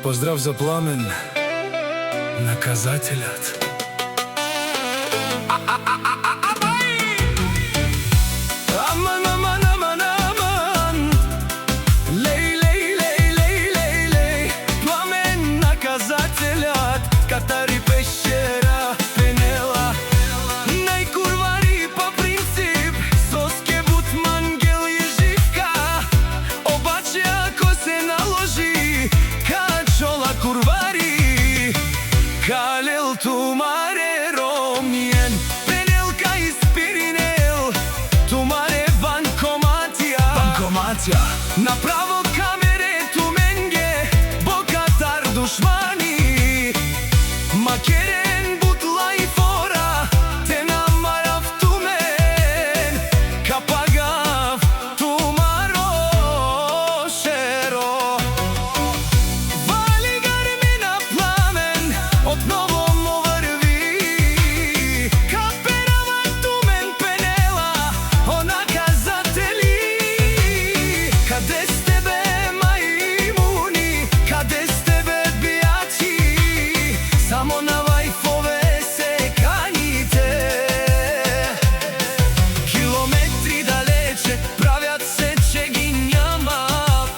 Поздрав за Пламен, наказателят. Катари пещера, Пенела, најкурвари по принцип, со скебут мангел и живка. Обаче ако се наложи, качола курвари, калел тумаре ромиен, Пенелка из Пиринел, тумаре банкоматија, направо камере туменге, бокатар душмани. Макерен бутла и фора, те намарав тумен, капагав тумаро шеро. Вали гармина Пламен, одново му врви, каперава тумен Пенела, наказатели. Каде сте бе мајмуни, каде сте бе бијачи, само на лајфове се каните. Километри далече, правят се че ги няма.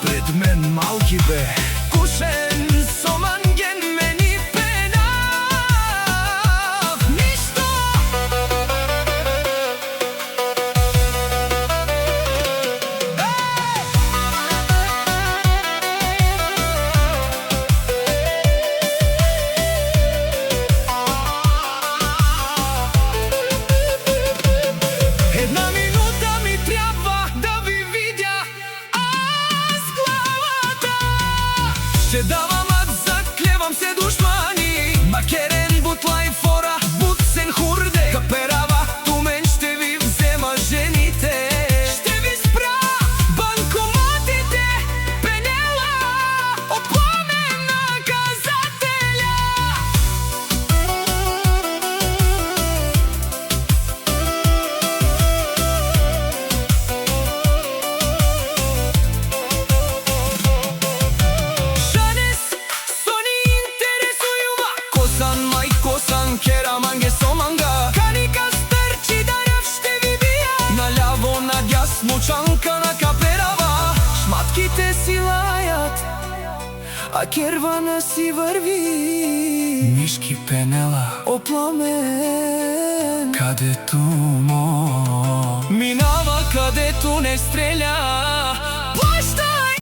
Пред мен малки бе, кушен со манген мени пенав. Ништо. Една минута ми треба да ви видя аз главата. Ще давам ад, заклевам се душмани. Макерен бутла и фора, буцен хурде, каперава тумен, ще ви взема жените. Ще ви спра банкоматите, Пенела, о Пламен наказателя. Жанес со ни интересујува, косан мај косан, кера манге со манга. Каника старчи дарав, ще ви бија, наљаво надјасно чанка на каперава. Шматките си лајат, а кервана си врви. Мишки Пенела, о Пламен, кадету мо минава, кадету не стреља.